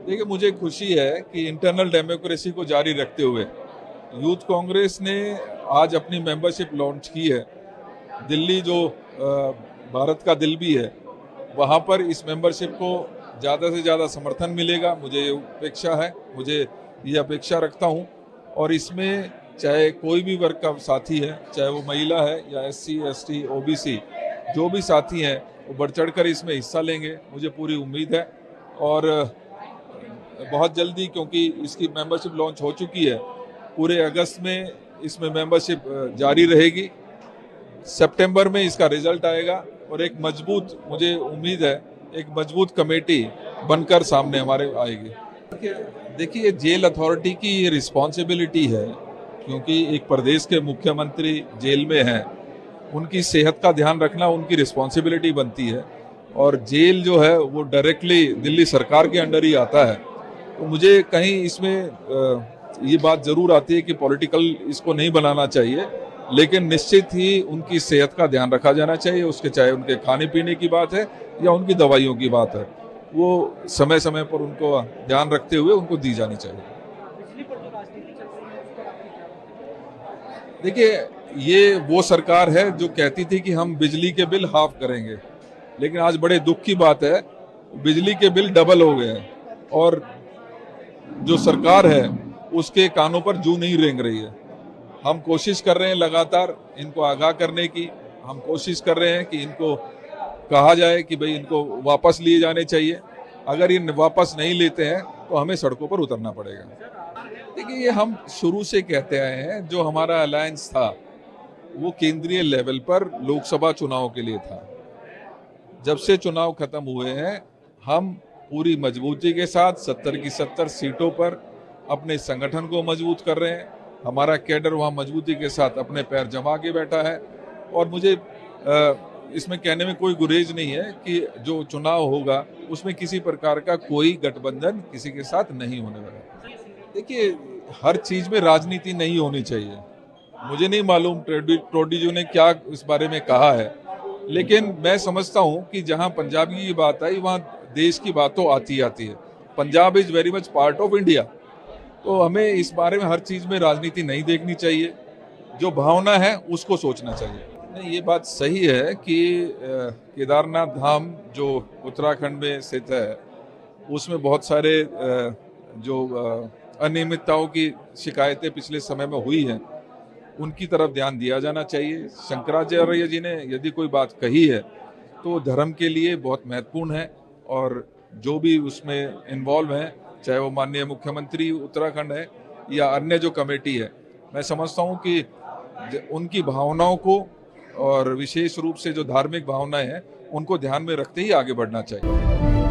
देखिए, मुझे खुशी है कि इंटरनल डेमोक्रेसी को जारी रखते हुए यूथ कांग्रेस ने आज अपनी मेंबरशिप लॉन्च की है। दिल्ली जो भारत का दिल भी है, वहाँ पर इस मेंबरशिप को ज़्यादा से ज़्यादा समर्थन मिलेगा। मुझे ये अपेक्षा है, मुझे ये अपेक्षा रखता हूँ। और इसमें चाहे कोई भी वर्ग का साथी है, चाहे वो महिला है या SC, ST, OBC, जो भी साथी हैं वो बढ़ चढ़ कर इसमें हिस्सा लेंगे, मुझे पूरी उम्मीद है। और बहुत जल्दी, क्योंकि इसकी मेंबरशिप लॉन्च हो चुकी है, पूरे अगस्त में इसमें मेंबरशिप जारी रहेगी। सितंबर में इसका रिजल्ट आएगा और एक मजबूत, मुझे उम्मीद है, एक मजबूत कमेटी बनकर सामने हमारे आएगी। देखिए, जेल अथॉरिटी की ये रिस्पॉन्सिबिलिटी है, क्योंकि एक प्रदेश के मुख्यमंत्री जेल में हैं, उनकी सेहत का ध्यान रखना उनकी रिस्पॉन्सिबिलिटी बनती है। और जेल जो है वो डायरेक्टली दिल्ली सरकार के अंडर ही आता है। तो मुझे कहीं इसमें ये बात जरूर आती है कि पॉलिटिकल इसको नहीं बनाना चाहिए, लेकिन निश्चित ही उनकी सेहत का ध्यान रखा जाना चाहिए। उसके चाहे उनके खाने पीने की बात है या उनकी दवाइयों की बात है, वो समय समय पर उनको ध्यान रखते हुए उनको दी जानी चाहिए। देखिए, ये वो सरकार है जो कहती थी कि हम बिजली के बिल हाफ करेंगे, लेकिन आज बड़े दुख की बात है, बिजली के बिल डबल हो गए हैं और जो सरकार है उसके कानों पर जूं नहीं रेंग रही है। हम कोशिश कर रहे हैं लगातार इनको आगाह करने की। हम कोशिश कर रहे हैं कि इनको कहा जाए कि भाई इनको वापस लिए जाने चाहिए। अगर ये वापस नहीं लेते हैं तो हमें सड़कों पर उतरना पड़ेगा। देखिए, ये हम शुरू से कहते आए हैं, जो हमारा अलायंस था वो केंद्रीय लेवल पर लोकसभा चुनाव के लिए था। जब से चुनाव खत्म हुए हैं, हम पूरी मजबूती के साथ 70 की 70 सीटों पर अपने संगठन को मजबूत कर रहे हैं। हमारा कैडर वहाँ मजबूती के साथ अपने पैर जमा के बैठा है। और मुझे इसमें कहने में कोई गुरेज नहीं है कि जो चुनाव होगा उसमें किसी प्रकार का कोई गठबंधन किसी के साथ नहीं होने वाला। देखिए, हर चीज में राजनीति नहीं होनी चाहिए। मुझे नहीं मालूम टोडी जी ने क्या इस बारे में कहा है, लेकिन मैं समझता हूं कि जहां पंजाबी की बात आई वहां देश की बात तो आती है। Punjab is very much part of India. तो हमें इस बारे में हर चीज में राजनीति नहीं देखनी चाहिए, जो भावना है उसको सोचना चाहिए। नहीं, ये बात सही है कि केदारनाथ धाम जो उत्तराखंड में स्थित है, उसमें बहुत सारे जो अनियमितताओं की शिकायतें पिछले समय में हुई हैं, उनकी तरफ ध्यान दिया जाना चाहिए। शंकराचार्य जी ने यदि कोई बात कही है तो धर्म के लिए बहुत महत्वपूर्ण है। और जो भी उसमें इन्वॉल्व हैं, चाहे वो माननीय मुख्यमंत्री उत्तराखंड है या अन्य जो कमेटी है, मैं समझता हूं कि उनकी भावनाओं को और विशेष रूप से जो धार्मिक भावनाएं हैं उनको ध्यान में रखते ही आगे बढ़ना चाहिए।